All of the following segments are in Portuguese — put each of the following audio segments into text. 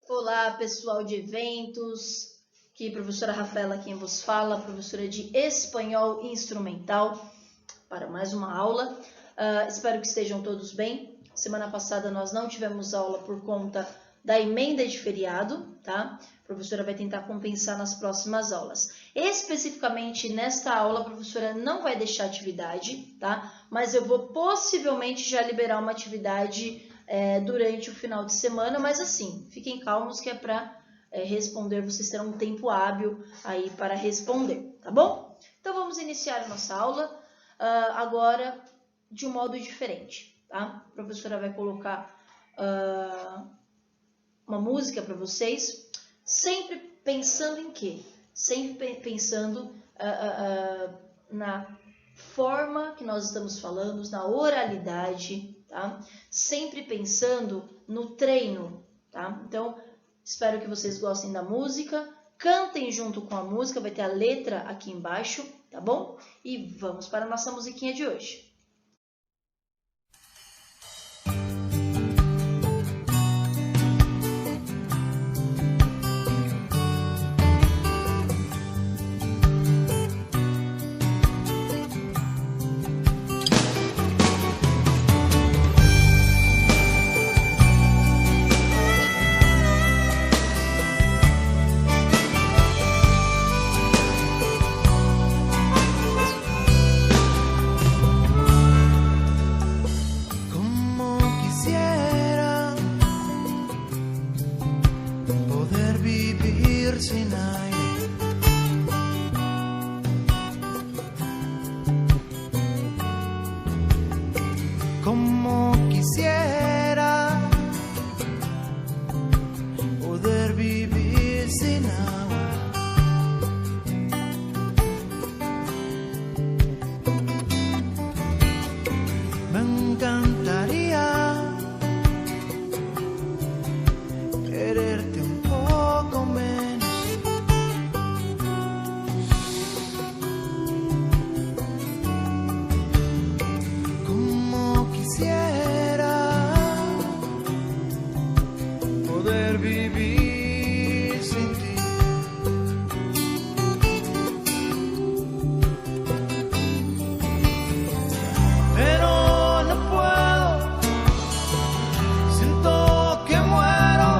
Olá, pessoal de eventos, aqui professora Rafaela quem vos fala, professora de Espanhol Instrumental, para mais uma aula. Espero que estejam todos bem. Semana passada nós não tivemos aula por conta da emenda de feriado, tá? A professora vai tentar compensar nas próximas aulas. Especificamente nesta aula, a professora não vai deixar atividade, tá? Mas eu vou possivelmente já liberar uma atividade durante o final de semana, mas assim, fiquem calmos que é para responder, vocês terão um tempo hábil aí para responder, tá bom? Então vamos iniciar a nossa aula agora de um modo diferente, tá? A professora vai colocar uma música para vocês, sempre pensando em quê? Sempre pensando na forma que nós estamos falando, na oralidade, tá? Sempre pensando no treino, tá? Então, espero que vocês gostem da música, cantem junto com a música, vai ter a letra aqui embaixo, tá bom? E vamos para a nossa musiquinha de hoje. Sin aire, como quisiera poder vivir sin agua. Me encantaría quererte un poco menos. Poder vivir sin ti. Pero no puedo, siento que muero,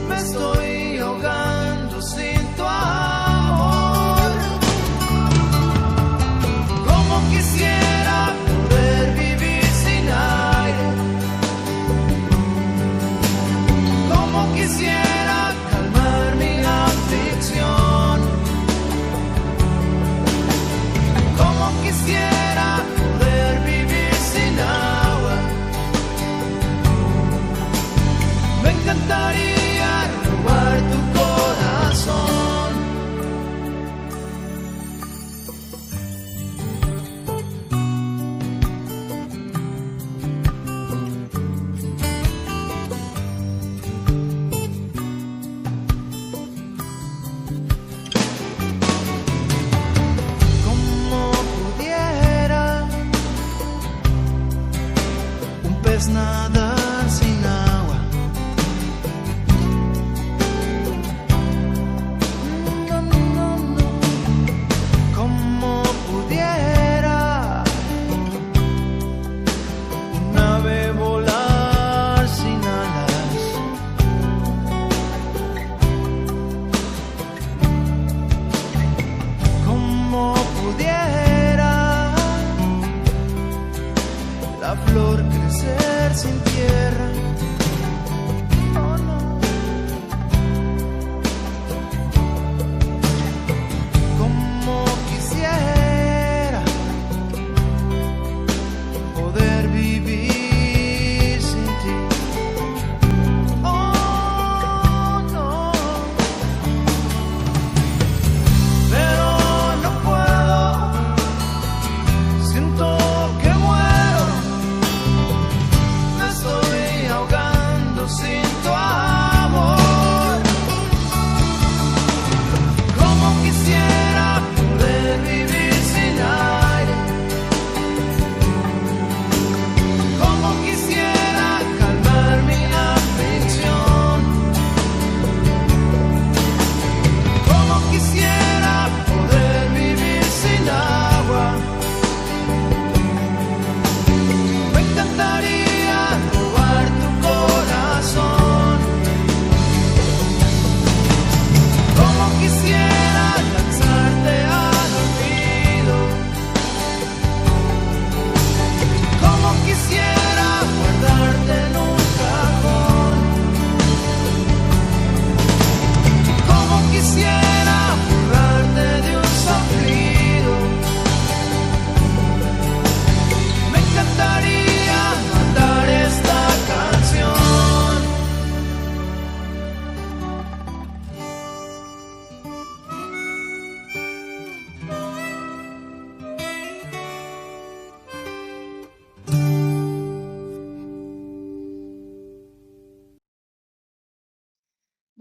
me estoy ahogando sin tu amor. Como quisiera poder vivir sin aire, como quisiera calmar mi aflicción, como quisiera poder vivir sin agua. Me encantaría robar tu corazón.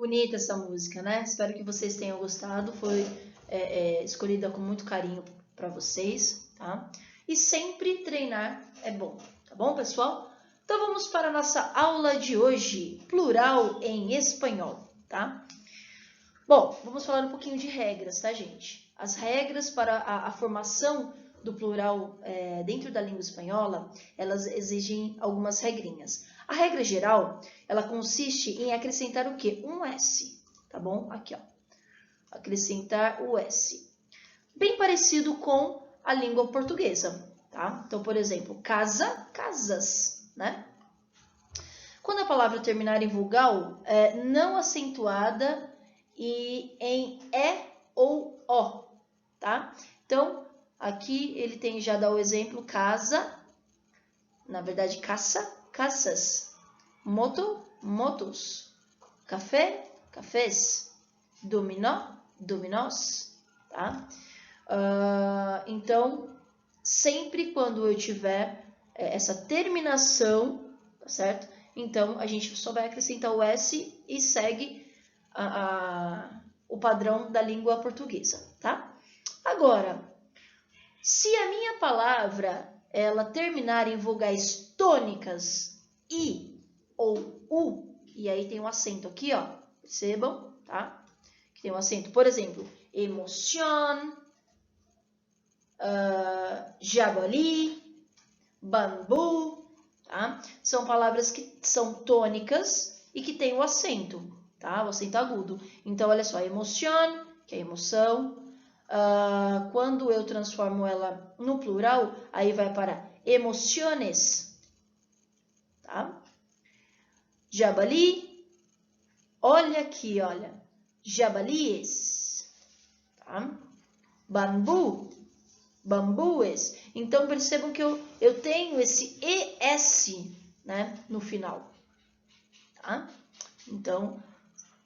Bonita essa música, né? Espero que vocês tenham gostado. Foi escolhida com muito carinho para vocês, tá? E sempre treinar é bom, tá bom, pessoal? Então vamos para a nossa aula de hoje, plural em espanhol, tá? Bom, vamos falar um pouquinho de regras, tá, gente? As regras para a formação do plural dentro da língua espanhola, elas exigem algumas regrinhas. A regra geral, ela consiste em acrescentar o quê? Um S, tá bom? Aqui, ó. Acrescentar o S. Bem parecido com a língua portuguesa, tá? Então, por exemplo, casa, casas, né? Quando a palavra terminar em vogal, não acentuada e em E ou O, tá? Então, aqui ele tem já dá o exemplo casa, na verdade caça, caças, moto, motos, café, cafés, dominó, dominós, tá? Então, sempre quando eu tiver essa terminação, tá certo? Então, a gente só vai acrescentar o S e segue o padrão da língua portuguesa, tá? Agora, se a minha palavra ela terminar em vogais tônicas I ou U, e aí tem um acento aqui, ó, percebam, tá? Que tem um acento, por exemplo, emoción, jabalí, bambu, tá? São palavras que são tônicas e que têm o acento, tá? O acento agudo. Então, olha só, emoción, que é emoção. Quando eu transformo ela no plural, aí vai para emociones, tá? Jabalí, olha aqui, olha, jabalíes, tá? Bambu, bambues. Então, percebam que eu tenho esse ES, né, no final, tá? Então,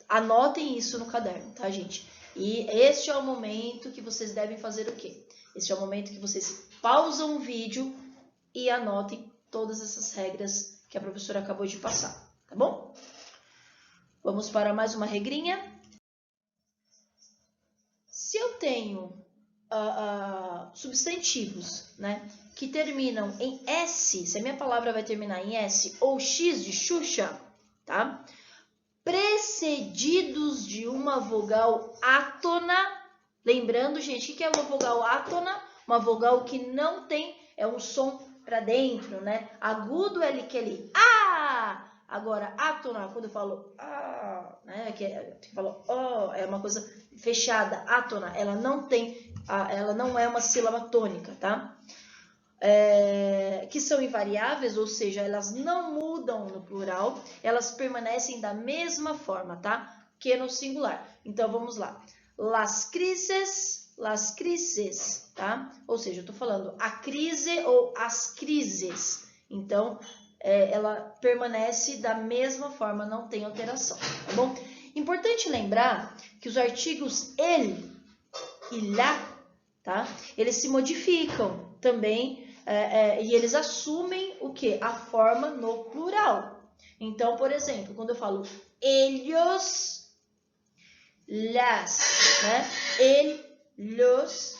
anotem isso no caderno, tá, gente? E este é o momento que vocês devem fazer o quê? Este é o momento que vocês pausam o vídeo e anotem todas essas regras que a professora acabou de passar, tá bom? Vamos para mais uma regrinha. Se eu tenho substantivos, né, que terminam em S, se a minha palavra vai terminar em S ou X de Xuxa, tá? Precedidos de uma vogal átona. Lembrando, gente, o que é uma vogal átona? Uma vogal que não tem, um som para dentro, né? Agudo é aquele ah! Agora, átona, quando eu falo ah, né? Que falo oh, é uma coisa fechada. Átona, ela não é uma sílaba tônica, tá? Que são invariáveis, ou seja, elas não mudam no plural, elas permanecem da mesma forma, tá? Que no singular. Então, vamos lá. Las crises, tá? Ou seja, eu tô falando a crise ou as crises. Então, ela permanece da mesma forma, não tem alteração, tá bom? Importante lembrar que os artigos el e la, tá? Eles se modificam também e eles assumem o quê? A forma no plural. Então, por exemplo, quando eu falo ellos, las, né? Ellos,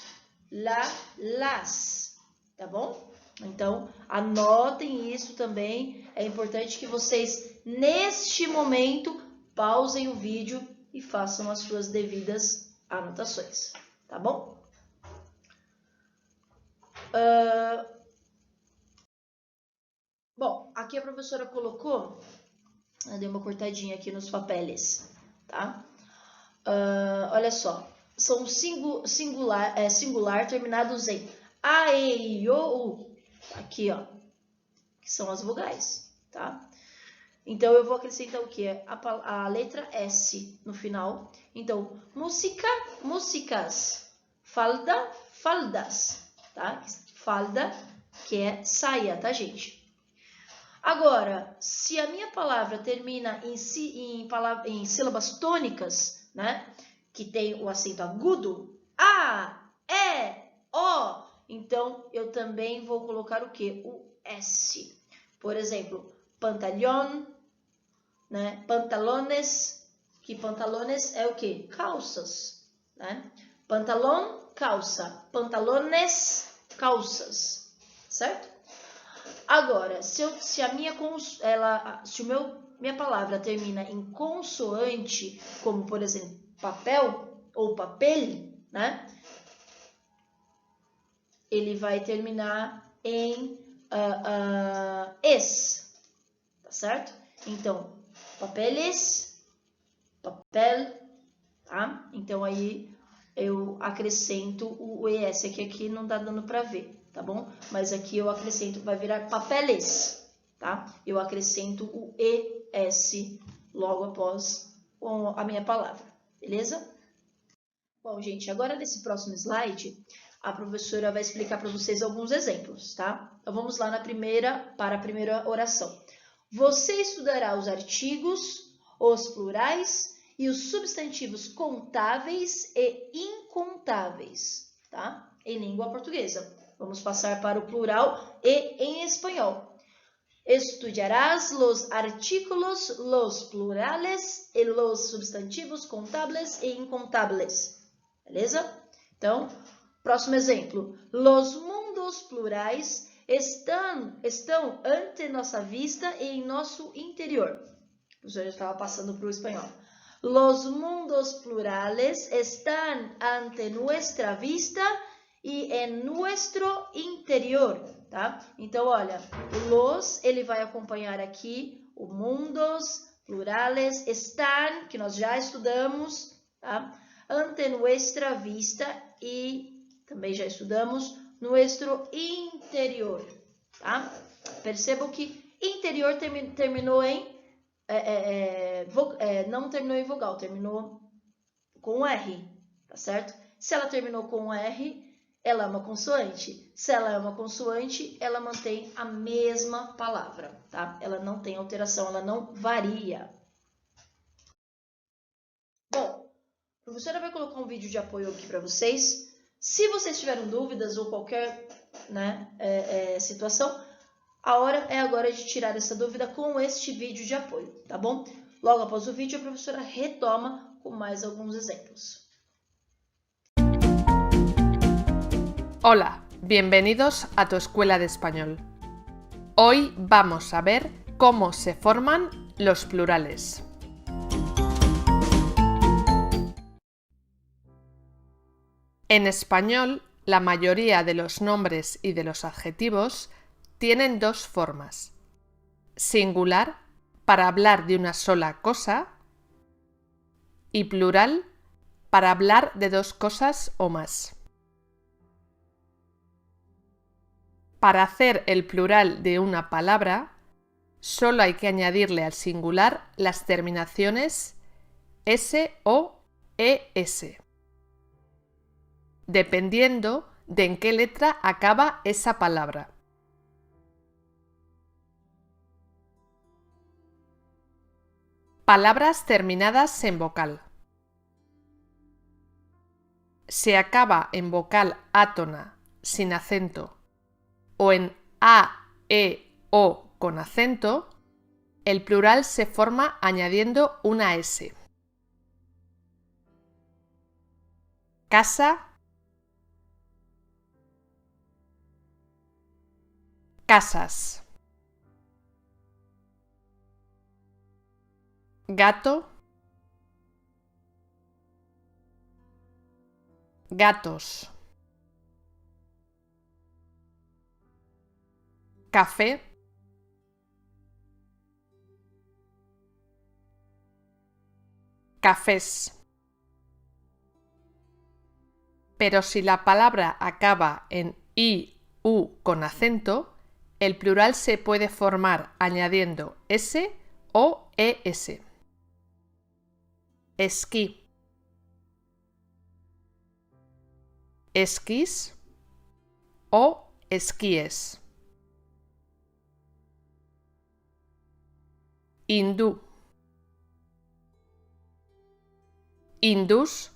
las, tá bom? Então, anotem isso também. É importante que vocês, neste momento, pausem o vídeo e façam as suas devidas anotações, tá bom? Bom, aqui a professora colocou, dei uma cortadinha aqui nos papeles, tá? Olha só, são singular terminados em a, e, I, o, U. Aqui, ó, que são as vogais, tá? Então, eu vou acrescentar o quê? A letra S no final. Então, música, músicas, falda, faldas, tá? Falda, que é saia, tá, gente? Agora, se a minha palavra termina em sílabas tônicas, né? Que tem o acento agudo, A, E, O, então eu também vou colocar o quê? O S. Por exemplo, pantalón, né? Pantalones, que pantalones é o quê? Calças, né? Pantalón, calça. Pantalones, calças, certo? Agora, se a minha minha palavra termina em consoante, como por exemplo papel ou papel, né? Ele vai terminar em es, tá certo? Então, papeles, papel, tá? Então aí eu acrescento o es, que aqui não tá dando para ver, tá bom? Mas aqui eu acrescento, vai virar papeles, tá? Eu acrescento o es logo após a minha palavra, beleza? Bom, gente, agora nesse próximo slide, a professora vai explicar para vocês alguns exemplos, tá? Então vamos lá para a primeira oração. Você estudará os artigos, os plurais e os substantivos contáveis e incontáveis, tá? Em língua portuguesa. Vamos passar para o plural e em espanhol. Estudiarás los artículos, los plurales e los substantivos contables e incontables. Beleza? Então, próximo exemplo. Los mundos plurais estão ante nossa vista e em nosso interior. O professor estava passando para o espanhol. Los mundos plurales están ante nuestra vista e en nuestro interior, tá? Então, olha, los, ele vai acompanhar aqui o mundos plurales están, que nós já estudamos, tá? Ante nuestra vista e também já estudamos nuestro interior, tá? Percebam que interior terminou em não terminou em vogal, terminou com R, tá certo? Se ela terminou com R, ela é uma consoante. Se ela é uma consoante, ela mantém a mesma palavra, tá? Ela não tem alteração, ela não varia. Bom, a professora vai colocar um vídeo de apoio aqui para vocês. Se vocês tiverem dúvidas ou qualquer situação, a hora é agora de tirar essa dúvida com este vídeo de apoio, tá bom? Logo após o vídeo, a professora retoma com mais alguns exemplos. Hola, bienvenidos a tu escuela de español. Hoy vamos a ver cómo se forman los plurales. En español, la mayoría de los nombres y de los adjetivos tienen dos formas. Singular, para hablar de una sola cosa, y plural, para hablar de dos cosas o más. Para hacer el plural de una palabra, solo hay que añadirle al singular las terminaciones s o es, dependiendo de en qué letra acaba esa palabra. Palabras terminadas en vocal. Si acaba en vocal átona sin acento o en a, e, o con acento, el plural se forma añadiendo una s. Casa, casas. Gato, gatos. Café, cafés. Pero si la palabra acaba en i, u con acento, el plural se puede formar añadiendo s o es. Esquí, esquís o esquíes. Hindú, hindús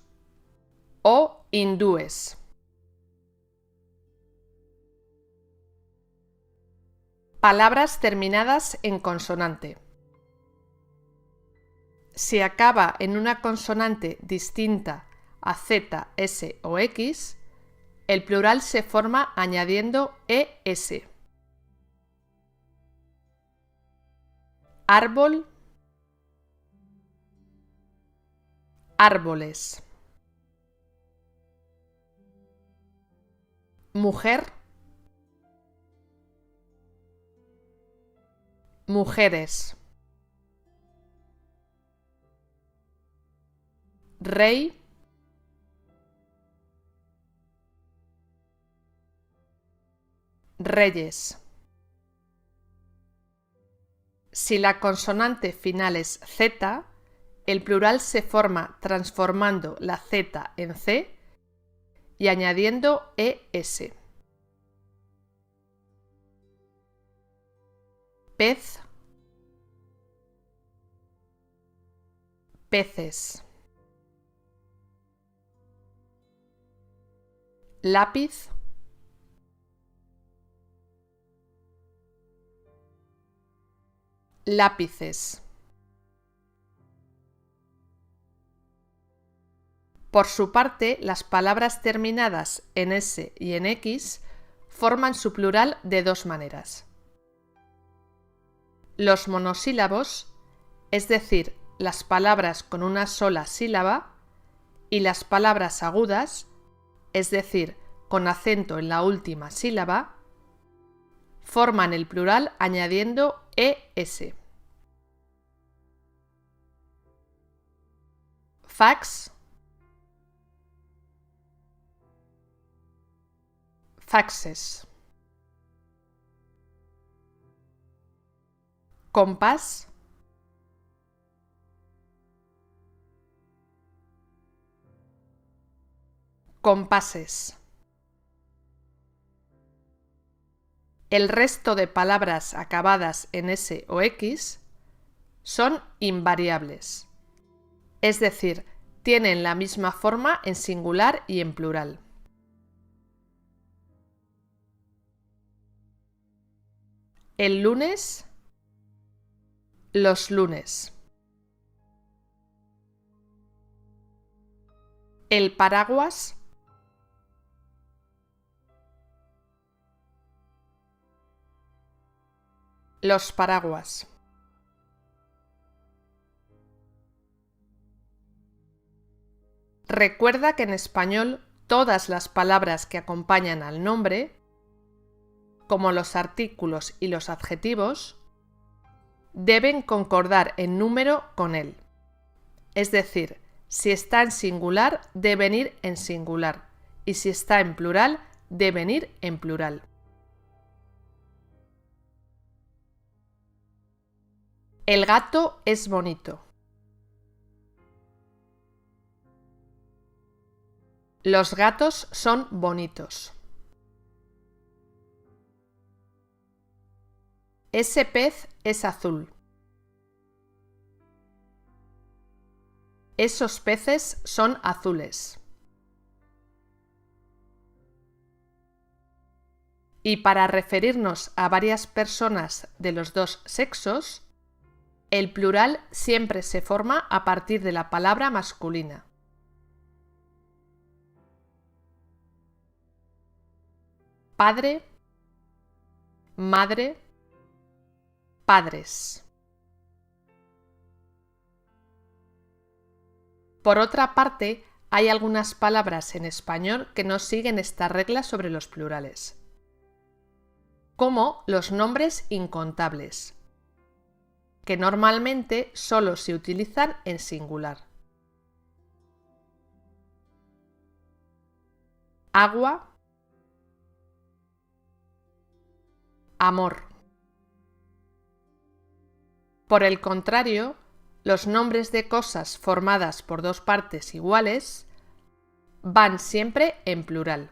o hindúes. Palabras terminadas en consonante. Si acaba en una consonante distinta a Z, S o X, el plural se forma añadiendo ES. Árbol, árboles. Mujer, mujeres. Rey, reyes. Si la consonante final es Z, el plural se forma transformando la Z en C y añadiendo ES. Pez, peces. Lápiz, lápices. Por su parte, las palabras terminadas en S y en X forman su plural de dos maneras. Los monosílabos, es decir, las palabras con una sola sílaba, y las palabras agudas, es decir, con acento en la última sílaba, forman el plural añadiendo ES. Fax, faxes. Compás, compases. El resto de palabras acabadas en S o X son invariables, es decir, tienen la misma forma en singular y en plural. El lunes, los lunes. El paraguas, los paraguas. Recuerda que en español todas las palabras que acompañan al nombre, como los artículos y los adjetivos, deben concordar en número con él. Es decir, si está en singular, deben ir en singular, y si está en plural, deben ir en plural. El gato es bonito. Los gatos son bonitos. Ese pez es azul. Esos peces son azules. Y para referirnos a varias personas de los dos sexos, el plural siempre se forma a partir de la palabra masculina. Padre, madre, padres. Por otra parte, hay algunas palabras en español que no siguen esta regla sobre los plurales, como los nombres incontables, que normalmente solo se utilizan en singular. Agua, amor. Por el contrario, los nombres de cosas formadas por dos partes iguales van siempre en plural.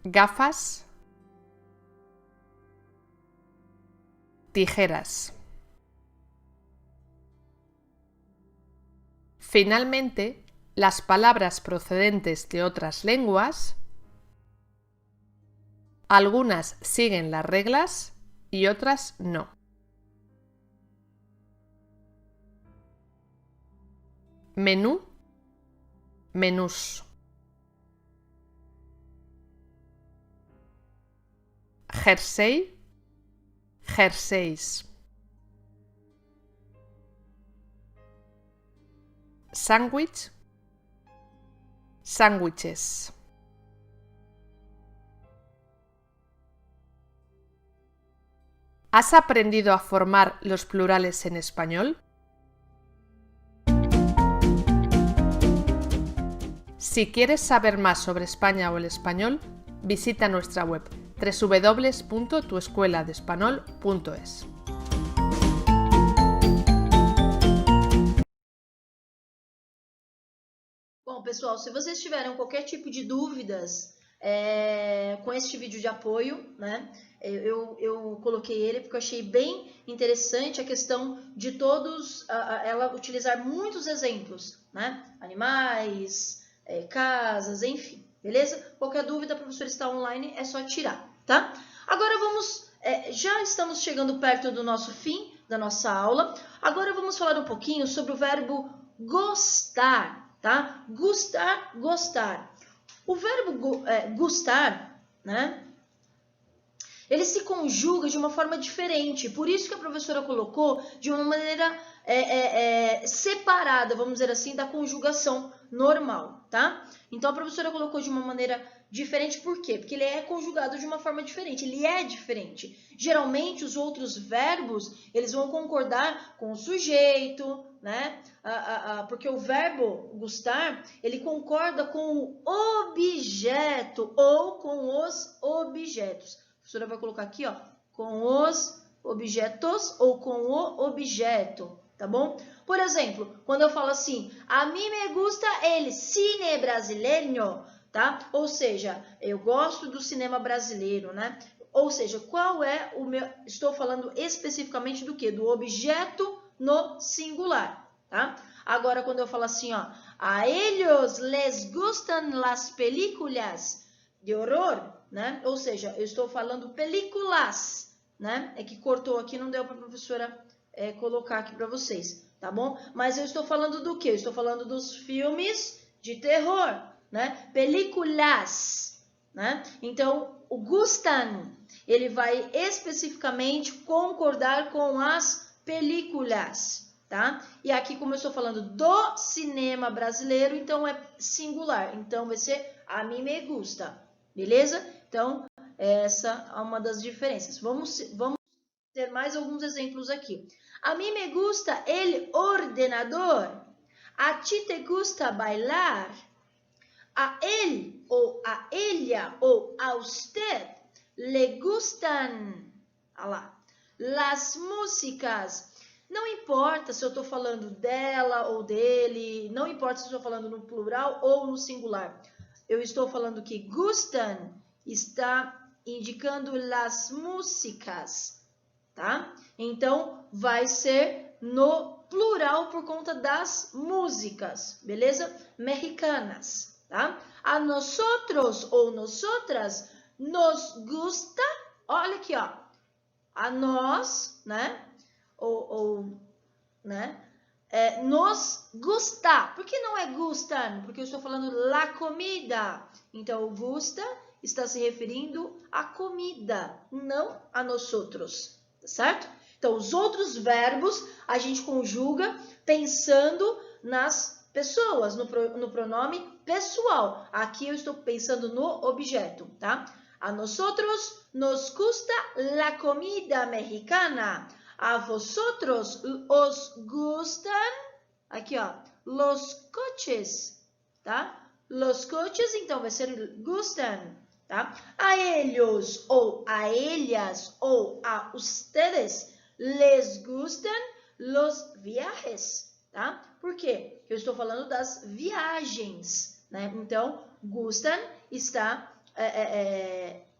Gafas, tijeras. Finalmente, las palabras procedentes de otras lenguas, algunas siguen las reglas y otras no. menú, menús. Jersey, jerseys. Sándwich, sándwiches. ¿Has aprendido a formar los plurales en español? Si quieres saber más sobre España o el español, visita nuestra web www.tuescueladespanol.es. Bom, pessoal, se vocês tiverem qualquer tipo de dúvidas com este vídeo de apoio, né? Eu coloquei ele porque eu achei bem interessante a questão de todos, ela utilizar muitos exemplos, né? Animais, casas, enfim, beleza? Qualquer dúvida, a professora está online, é só tirar, tá? Agora vamos, já estamos chegando perto do nosso fim da nossa aula. Agora vamos falar um pouquinho sobre o verbo gostar, tá? Gustar, gostar. O verbo gustar, né? Ele se conjuga de uma forma diferente, por isso que a professora colocou de uma maneira separada, vamos dizer assim, da conjugação normal, tá? Então, a professora colocou de uma maneira diferente, por quê? Porque ele é conjugado de uma forma diferente, ele é diferente. Geralmente, os outros verbos, eles vão concordar com o sujeito, né? Porque o verbo gustar, ele concorda com o objeto ou com os objetos. A professora vai colocar aqui, ó, com os objetos ou com o objeto, tá bom? Por exemplo, quando eu falo assim, a mim me gusta el cine brasileño, tá? Ou seja, eu gosto do cinema brasileiro, né? Ou seja, qual é o meu... Estou falando especificamente do quê? Do objeto no singular, tá? Agora, quando eu falo assim, ó, a ellos les gustan las películas de horror, né? Ou seja, eu estou falando películas, né? É que cortou aqui, não deu para a professora colocar aqui para vocês, tá bom? Mas eu estou falando do quê? Eu estou falando dos filmes de terror, né? Películas, né? Então, o gustan, ele vai especificamente concordar com as películas, tá? E aqui, como eu estou falando do cinema brasileiro, então é singular. Então, vai ser a mim me gusta, beleza? Então, essa é uma das diferenças. Vamos ter mais alguns exemplos aqui. A mim me gusta el ordenador. A ti te gusta bailar. A él ou a ella ou a usted le gustan, olha lá, las músicas. Não importa se eu estou falando dela ou dele, não importa se eu estou falando no plural ou no singular. Eu estou falando que gustan está indicando las músicas, tá? Então, vai ser no plural por conta das músicas, beleza? Mexicanas, tá? A nosotros ou nosotras nos gusta, olha aqui, ó, a nós, né? Né? Nos gusta. Por que não é gustan? Porque eu estou falando la comida. Então, o gusta está se referindo à comida, não a nosotros, tá certo? Então, os outros verbos a gente conjuga pensando nas pessoas, no pronome pessoal. Aqui eu estou pensando no objeto, tá? A nosotros nos gusta la comida mexicana. A vosotros os gustan, aqui ó, los coches, tá? Los coches, então vai ser gustan, tá? A ellos ou a ellas ou a ustedes les gustan los viajes, tá? Por quê? Eu estou falando das viagens, né? Então, gustan está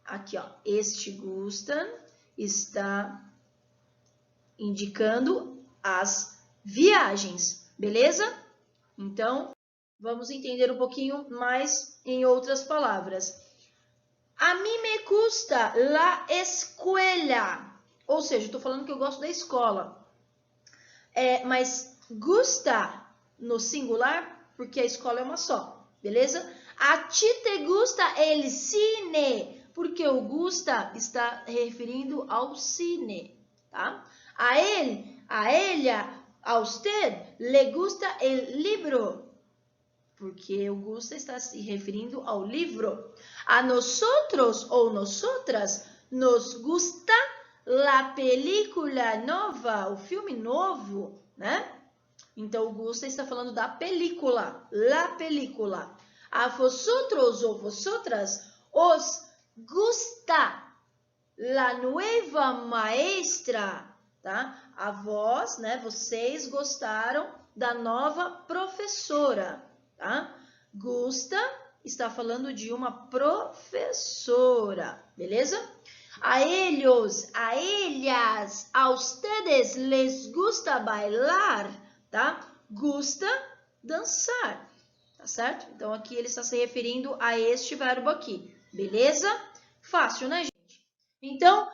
aqui, ó. Este gustan está indicando as viagens, beleza? Então, vamos entender um pouquinho mais em outras palavras. A mim me gusta la escuela. Ou seja, estou falando que eu gosto da escola. Mas gusta no singular, porque a escola é uma só, beleza? A ti te gusta el cine, porque o gusta está referindo ao cine, tá? A ele, a ella, a usted le gusta el libro, porque o gusta está se referindo ao livro. A nosotros ou nosotras nos gusta la película nova, o filme novo, né? Então, o gusta está falando da película, la película. A vosotros ou vosotras os gusta la nueva maestra, tá? A vós, né, vocês gostaram da nova professora, tá? Gusta está falando de uma professora, beleza? A ellos, a ellas, a ustedes les gusta bailar, tá? Gusta dançar, tá certo? Então, aqui ele está se referindo a este verbo aqui, beleza? Fácil, né, gente? Então,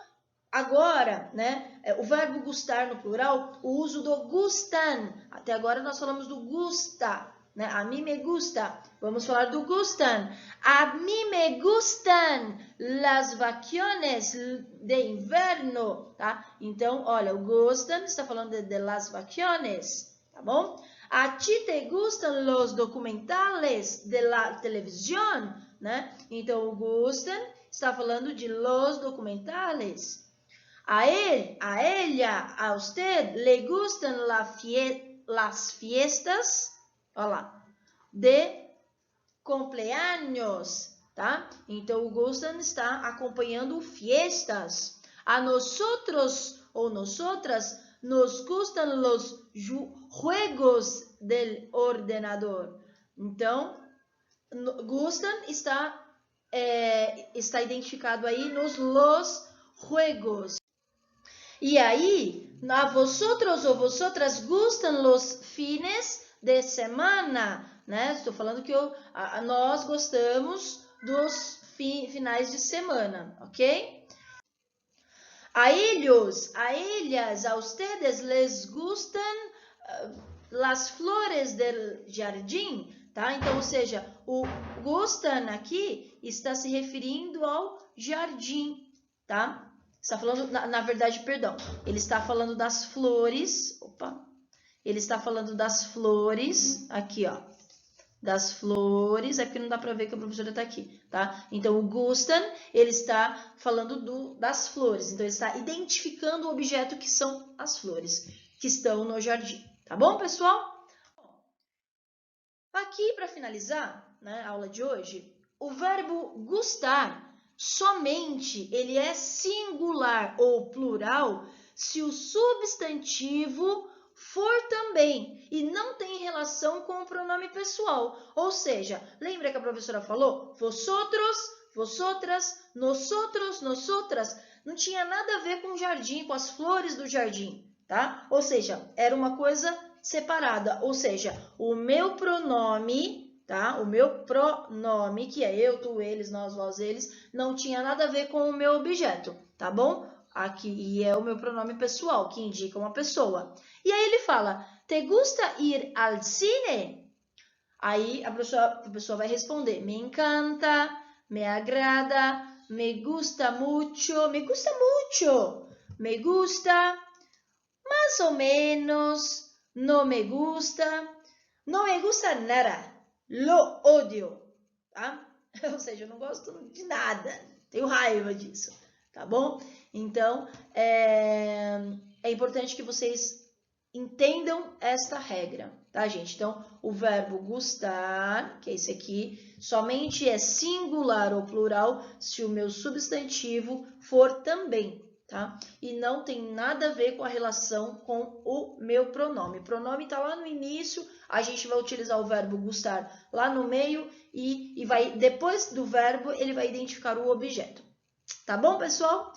agora, né, o verbo gustar no plural, o uso do gustan. Até agora nós falamos do gusta, né? A mí me gusta. Vamos falar do gustan. A mí me gustan las vacaciones de inverno, tá? Então, olha, o gustan está falando de las vacaciones, tá bom? A ti te gustan los documentales de la televisión, né? Então, o gustan está falando de los documentales. A él, a ella, a usted le gustan las fiestas, olha lá, de cumpleaños, tá? Então, o gustan está acompanhando fiestas. A nosotros ou nosotras nos gustan los juegos del ordenador. Então, gustan está identificado aí nos los juegos. E aí, a vosotros ou vosotras gustan los fines de semana, né? Estou falando que nós gostamos dos finais de semana, ok? A ellos, a ellas, a ustedes les gustan las flores del jardim, tá? Então, ou seja, o gustan aqui está se referindo ao jardim, tá? Está falando, na verdade, perdão, ele está falando das flores, ele está falando das flores, aqui, ó, das flores, é porque não dá para ver que a professora está aqui, tá? Então, o gustan, ele está falando das flores, então ele está identificando o objeto que são as flores, que estão no jardim, tá bom, pessoal? Aqui, para finalizar, né, a aula de hoje, o verbo gustar, somente ele é singular ou plural se o substantivo for também e não tem relação com o pronome pessoal. Ou seja, lembra que a professora falou? Vosotros, vosotras, nosotros, nosotras. Não tinha nada a ver com o jardim, com as flores do jardim, tá? Ou seja, era uma coisa separada. Ou seja, o meu pronome, tá? O meu pronome, que é eu, tu, eles, nós, vós, eles, não tinha nada a ver com o meu objeto, tá bom? Aqui é o meu pronome pessoal, que indica uma pessoa. E aí ele fala, te gusta ir al cine? Aí a pessoa vai responder, me encanta, me agrada, me gusta mucho, me gusta mucho, me gusta, más o menos, no me gusta nada. Lo odio, tá? Ou seja, eu não gosto de nada, tenho raiva disso, tá bom? Então, é importante que vocês entendam esta regra, tá, gente? Então, o verbo gustar, que é esse aqui, somente é singular ou plural se o meu substantivo for também, tá? E não tem nada a ver com a relação com o meu pronome. O pronome está lá no início, a gente vai utilizar o verbo gustar lá no meio e vai, depois do verbo, ele vai identificar o objeto. Tá bom, pessoal?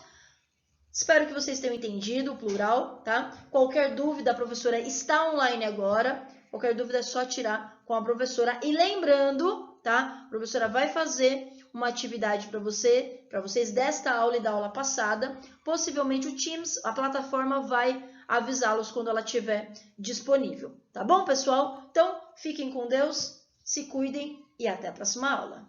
Espero que vocês tenham entendido o plural, tá? Qualquer dúvida, a professora está online agora. Qualquer dúvida é só tirar com a professora. E lembrando, tá? A professora vai fazer uma atividade para vocês desta aula e da aula passada. Possivelmente o Teams, a plataforma vai avisá-los quando ela estiver disponível. Tá bom, pessoal? Então, fiquem com Deus, se cuidem e até a próxima aula.